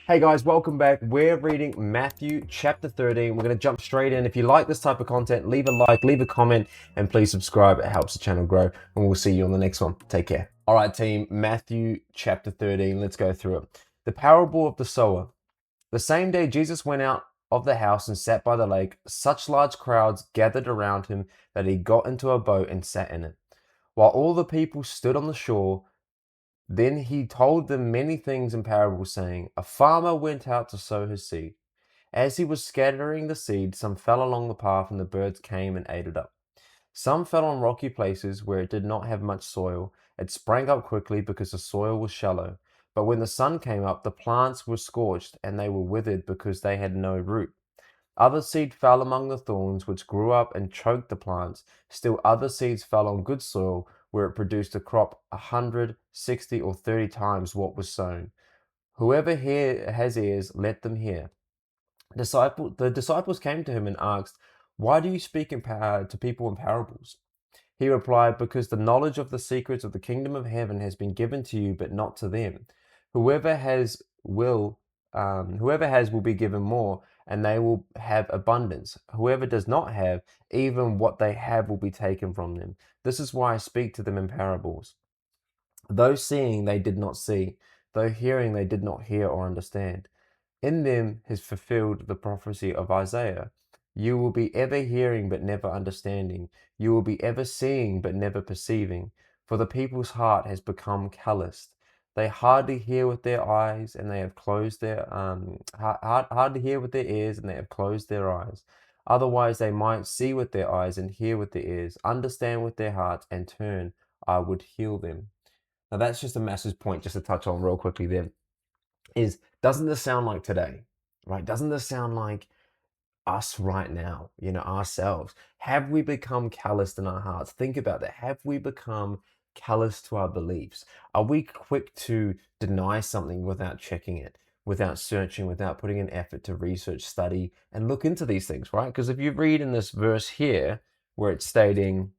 Hey guys, welcome back. We're reading Matthew chapter 13. We're going to jump straight in. If you like this type of content, leave a like, leave a comment, and please subscribe. It helps the channel grow. And we'll see you on the next one. Take care. All right, team. Matthew chapter 13. Let's go through it. The parable of the sower. The same day Jesus went out of the house and sat by the lake. Such large crowds gathered around him that he got into a boat and sat in it, while all the people stood on the shore. Then he told them many things in parables, saying, A farmer went out to sow his seed. As he was scattering the seed, some fell along the path, and the birds came and ate it up. Some fell on rocky places where it did not have much soil. It sprang up quickly because the soil was shallow. But when the sun came up, the plants were scorched, and they were withered because they had no root. Other seed fell among the thorns, which grew up and choked the plants. Still other seeds fell on good soil, where it produced a crop 100, 60, or 30 times what was sown. Whoever here has ears, let them hear. The disciples came to him and asked, Why do you speak to people in parables? He replied, Because the knowledge of the secrets of the kingdom of heaven has been given to you, but not to them. Whoever has will be given more, and they will have abundance. Whoever does not have, even what they have will be taken from them. This is why I speak to them in parables. Though seeing they did not see, though hearing they did not hear or understand. In them is fulfilled the prophecy of Isaiah. You will be ever hearing but never understanding. You will be ever seeing but never perceiving. For the people's heart has become calloused. They hardly hear with their eyes, and they have closed their hardly hear with their ears, and they have closed their eyes. Otherwise, they might see with their eyes and hear with their ears, understand with their hearts, and turn. I would heal them. Now that's just a massive point, just to touch on real quickly. There is, doesn't this sound like today, right? Doesn't this sound like us right now, ourselves? Have we become calloused in our hearts? Think about that. Have we become callous to our beliefs? Are we quick to deny something without checking it, without searching, without putting an effort to research, study, and look into these things, right? Because if you read in this verse here, where it's stating,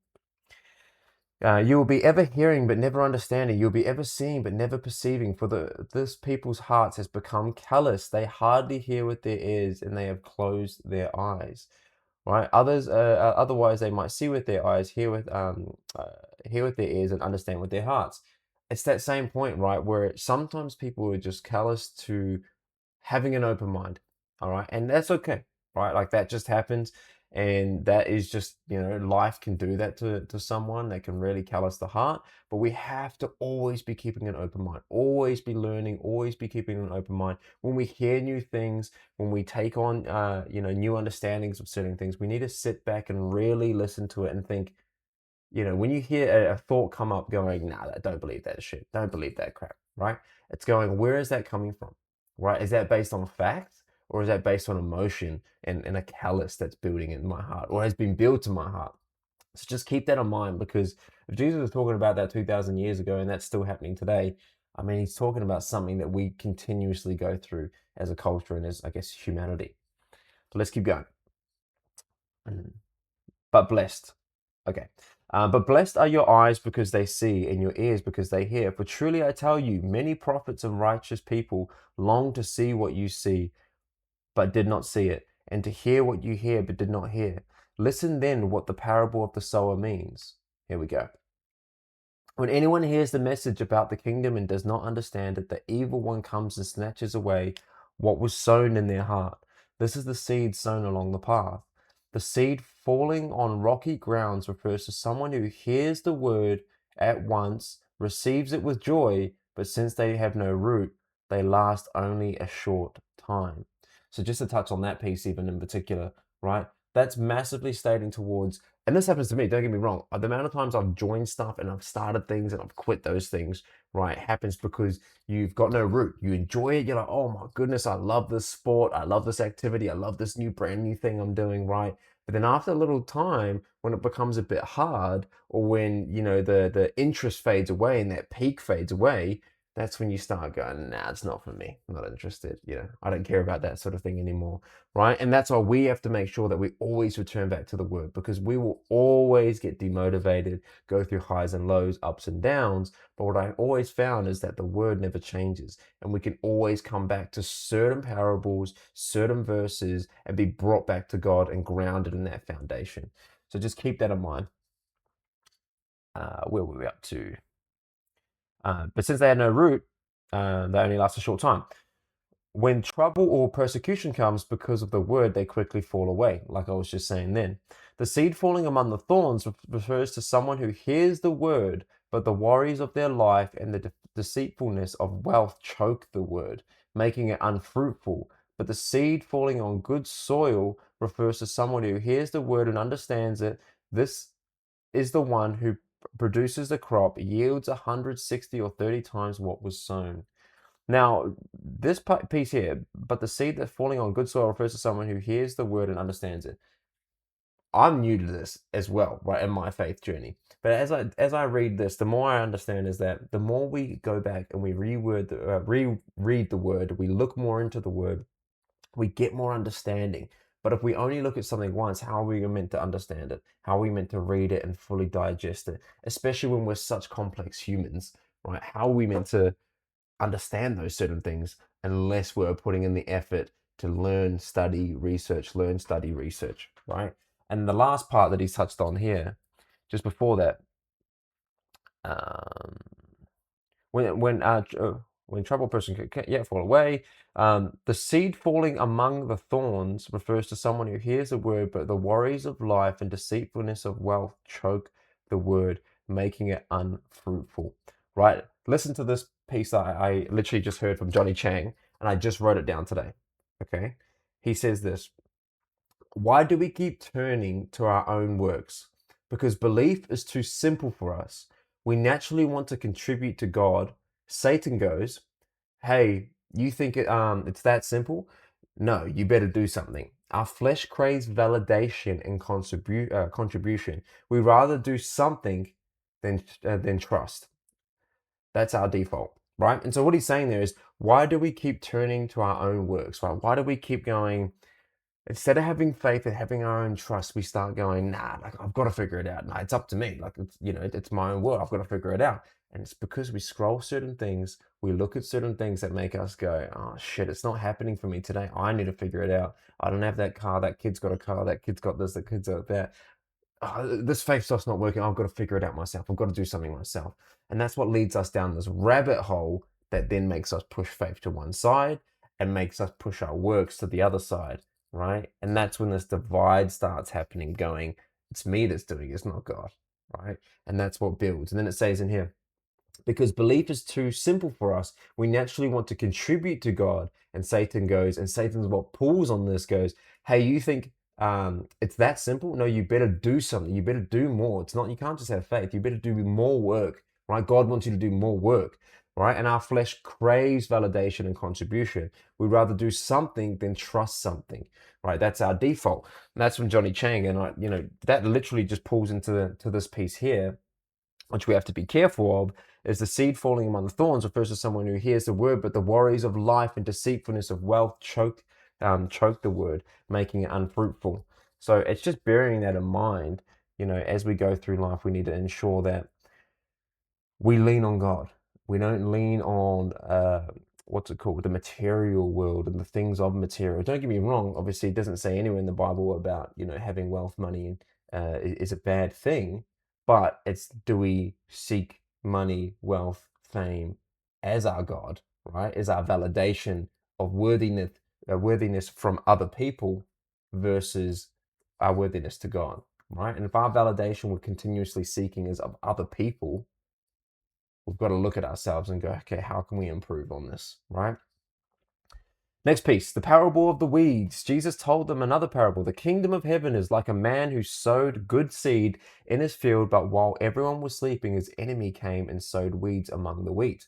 you will be ever hearing but never understanding. You'll be ever seeing but never perceiving. For this people's hearts has become callous. They hardly hear with their ears, and they have closed their eyes. Right? Otherwise, they might see with their eyes, hear with their ears, and understand with their hearts. It's that same point, right? Where sometimes people are just callous to having an open mind. All right. And that's okay. Right. Like that just happens. And that is just, life can do that to someone. They can really callous the heart. But we have to always be keeping an open mind, always be learning, always be keeping an open mind. When we hear new things, when we take on, new understandings of certain things, we need to sit back and really listen to it and think, when you hear a thought come up going, nah, don't believe that shit. Don't believe that crap, right? It's going, where is that coming from, right? Is that based on fact, or is that based on emotion and a callus that's building in my heart, or has been built in my heart? So just keep that in mind, because if Jesus was talking about that 2,000 years ago and that's still happening today, I mean, he's talking about something that we continuously go through as a culture and as, I guess, humanity. So let's keep going. But blessed. Okay. But blessed are your eyes because they see, and your ears because they hear. For truly I tell you, many prophets and righteous people long to see what you see, but did not see it, and to hear what you hear, but did not hear. Listen then what the parable of the sower means. Here we go. When anyone hears the message about the kingdom and does not understand it, the evil one comes and snatches away what was sown in their heart. This is the seed sown along the path. The seed falling on rocky grounds refers to someone who hears the word at once, receives it with joy, but since they have no root, they last only a short time. So just to touch on that piece even in particular, right? That's massively stating towards, and this happens to me, don't get me wrong, the amount of times I've joined stuff and I've started things and I've quit those things, right, happens because you've got no root. You enjoy it, you're like, oh my goodness, I love this sport, I love this activity, I love this brand new thing I'm doing, right? But then after a little time, when it becomes a bit hard, or when, the interest fades away and that peak fades away, that's when you start going, nah, it's not for me. I'm not interested. I don't care about that sort of thing anymore, right? And that's why we have to make sure that we always return back to the word, because we will always get demotivated, go through highs and lows, ups and downs. But what I always found is that the word never changes, and we can always come back to certain parables, certain verses, and be brought back to God and grounded in that foundation. So just keep that in mind. Where were we up to? But since they had no root, they only last a short time. When trouble or persecution comes because of the word, they quickly fall away, like I was just saying then. The seed falling among the thorns refers to someone who hears the word, but the worries of their life and the deceitfulness of wealth choke the word, making it unfruitful. But the seed falling on good soil refers to someone who hears the word and understands it. This is the one who produces the crop, yields 160 or 30 times what was sown. Now, this piece here, but the seed that's falling on good soil refers to someone who hears the word and understands it. I'm new to this as well, right, in my faith journey. But as I read this, the more I understand is that the more we go back and we reread the word, we look more into the word, we get more understanding. But if we only look at something once, how are we meant to understand it? How are we meant to read it and fully digest it? Especially when we're such complex humans, right? How are we meant to understand those certain things unless we're putting in the effort to learn, study, research, right? And the last part that he's touched on here, just before that, um, when troubled person can yet fall away, the seed falling among the thorns refers to someone who hears the word, but the worries of life and deceitfulness of wealth choke the word, making it unfruitful. Right? Listen to this piece that I literally just heard from Johnny Chang, and I just wrote it down today. Okay, he says this: why do we keep turning to our own works? Because belief is too simple for us. We naturally want to contribute to God. Satan goes, "Hey, you think it's that simple? No, you better do something." Our flesh craves validation and contribution. We rather do something than trust. That's our default, right? And so what he's saying there is, why do we keep turning to our own works, right? Why do we keep going? Instead of having faith and having our own trust, we start going, nah, like I've got to figure it out. Nah, it's up to me. Like it's my own world. I've got to figure it out. And it's because we scroll certain things, we look at certain things that make us go, oh shit, it's not happening for me today. I need to figure it out. I don't have that car. That kid's got a car. That kid's got this. That kid's got that. Oh, this faith stuff's not working. I've got to figure it out myself. I've got to do something myself. And that's what leads us down this rabbit hole that then makes us push faith to one side and makes us push our works to the other side, right? And that's when this divide starts happening, going, it's me that's doing it, it's not God, right? And that's what builds. And then it says in here, because belief is too simple for us, we naturally want to contribute to God. And Satan goes, and Satan's what pulls on this goes, hey, you think it's that simple? No, you better do something. You better do more. It's not, you can't just have faith. You better do more work, right? God wants you to do more work, right? And our flesh craves validation and contribution. We'd rather do something than trust something, right? That's our default. And that's from Johnny Chang. And that literally just pulls into this piece here, which we have to be careful of, is the seed falling among the thorns refers to someone who hears the word, but the worries of life and deceitfulness of wealth choke the word, making it unfruitful. So it's just bearing that in mind. As we go through life, we need to ensure that we lean on God. We don't lean on what's it called, the material world and the things of material. Don't get me wrong. Obviously, it doesn't say anywhere in the Bible about having wealth, money, is a bad thing. But it's, do we seek money, wealth, fame as our God, right? As our validation of worthiness from other people versus our worthiness to God, right? And if our validation we're continuously seeking is of other people, we've got to look at ourselves and go, okay, how can we improve on this, right? Next piece, the parable of the weeds. Jesus told them another parable. The kingdom of heaven is like a man who sowed good seed in his field, but while everyone was sleeping, his enemy came and sowed weeds among the wheat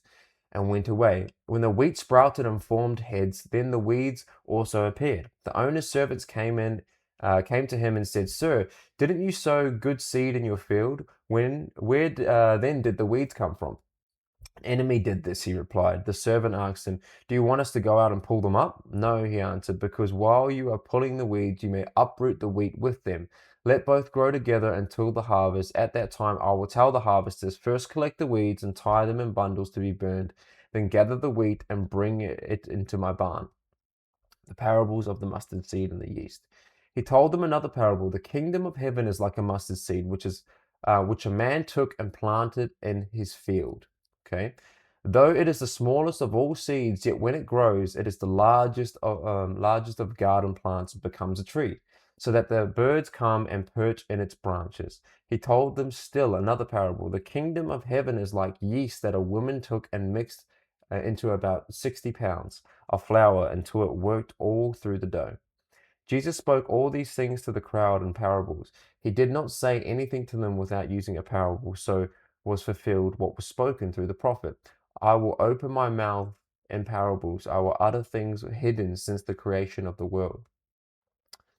and went away. When the wheat sprouted and formed heads, then the weeds also appeared. The owner's servants came to him and said, "Sir, didn't you sow good seed in your field? Where then did the weeds come from?" Enemy did this, he replied. The servant asked him, do you want us to go out and pull them up? No, he answered, because while you are pulling the weeds, you may uproot the wheat with them. Let both grow together until the harvest. At that time, I will tell the harvesters, first collect the weeds and tie them in bundles to be burned, then gather the wheat and bring it into my barn. The parables of the mustard seed and the yeast. He told them another parable. The kingdom of heaven is like a mustard seed, which a man took and planted in his field. Okay, though it is the smallest of all seeds, yet when it grows, it is the largest of garden plants and becomes a tree, so that the birds come and perch in its branches. He told them still another parable. The kingdom of heaven is like yeast that a woman took and mixed into about 60 pounds of flour until it worked all through the dough. Jesus spoke all these things to the crowd in parables. He did not say anything to them without using a parable, so was fulfilled what was spoken through the prophet. I will open my mouth in parables. I will utter things hidden since the creation of the world.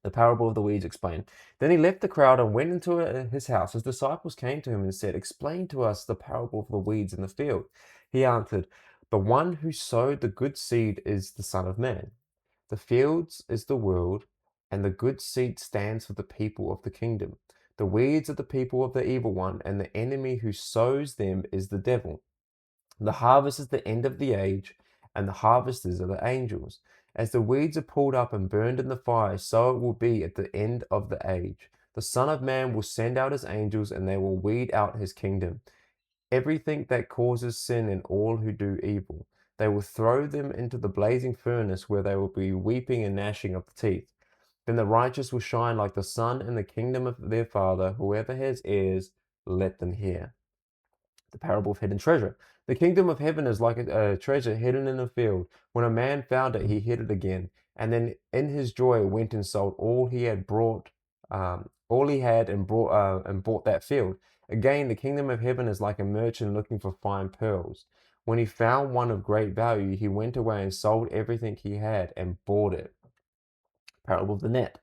The parable of the weeds explained. Then he left the crowd and went into his house. His disciples came to him and said, explain to us the parable of the weeds in the field. He answered, the one who sowed the good seed is the Son of Man. The fields is the world, and the good seed stands for the people of the kingdom. The weeds are the people of the evil one, and the enemy who sows them is the devil. The harvest is the end of the age, and the harvesters are the angels. As the weeds are pulled up and burned in the fire, so it will be at the end of the age. The Son of Man will send out his angels, and they will weed out his kingdom, everything that causes sin and all who do evil. They will throw them into the blazing furnace, where they will be weeping and gnashing of the teeth. Then the righteous will shine like the sun in the kingdom of their Father. Whoever has ears, let them hear. The parable of hidden treasure. The kingdom of heaven is like a treasure hidden in a field. When a man found it, he hid it again, and then in his joy went and sold all he had and bought that field. Again, the kingdom of heaven is like a merchant looking for fine pearls. When he found one of great value, he went away and sold everything he had and bought it. Parable of the net.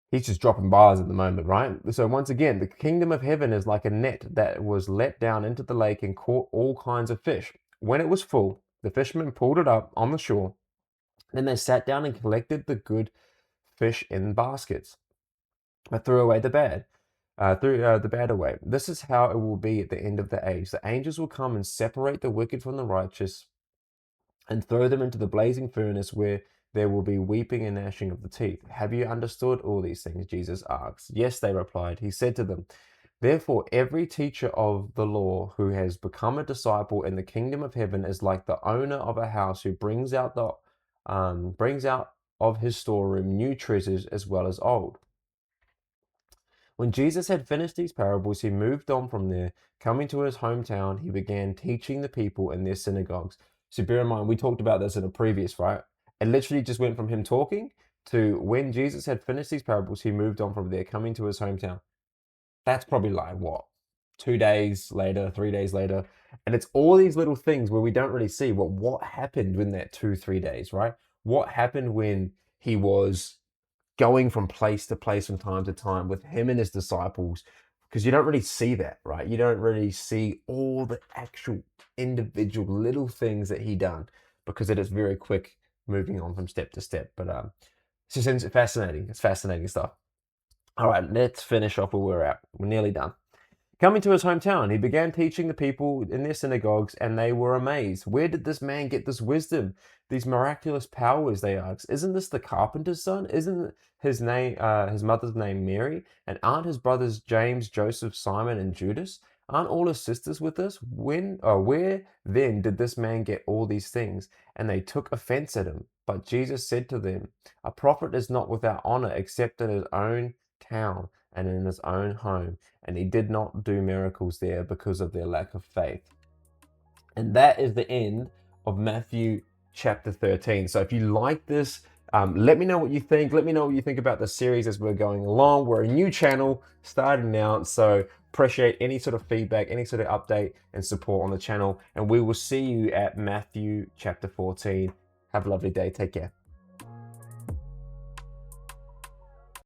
He's just dropping bars at the moment, right? So once again, the kingdom of heaven is like a net that was let down into the lake and caught all kinds of fish. When it was full, the fishermen pulled it up on the shore. Then they sat down and collected the good fish in baskets, but threw away the bad. Threw the bad away. This is how it will be at the end of the age. The angels will come and separate the wicked from the righteous and throw them into the blazing furnace, where there will be weeping and gnashing of the teeth. Have you understood all these things? Jesus asked. Yes, they replied. He said to them, therefore, every teacher of the law who has become a disciple in the kingdom of heaven is like the owner of a house who brings out of his storeroom new treasures as well as old. When Jesus had finished these parables, he moved on from there. Coming to his hometown, he began teaching the people in their synagogues. So bear in mind, we talked about this in a previous, right? It literally just went from him talking to when Jesus had finished these parables, he moved on from there, coming to his hometown. That's probably like what? 2 days later, 3 days later. And it's all these little things where we don't really see what happened in that 2, 3 days, right? What happened when he was going from place to place from time to time with him and his disciples, because you don't really see that, right? You don't really see all the actual individual little things that he done, because it is very quick moving on from step to step. But it's just fascinating. It's fascinating stuff. All right, let's finish off where we're at. We're nearly done. Coming to his hometown, he began teaching the people in their synagogues, and they were amazed. Where did this man get this wisdom, these miraculous powers? They asked. Isn't this the carpenter's son? Isn't his mother's name Mary? And aren't his brothers James, Joseph, Simon, and Judas? Aren't all his sisters with us? Where then did this man get all these things? And they took offense at him. But Jesus said to them, a prophet is not without honor except in his own town and in his own home. And he did not do miracles there because of their lack of faith. And that is the end of Matthew chapter 13. So if you like this, let me know what you think. Let me know what you think about the series as we're going along. We're a new channel starting out, so appreciate any sort of feedback, any sort of update and support on the channel. And we will see you at Matthew chapter 14. Have a lovely day. Take care.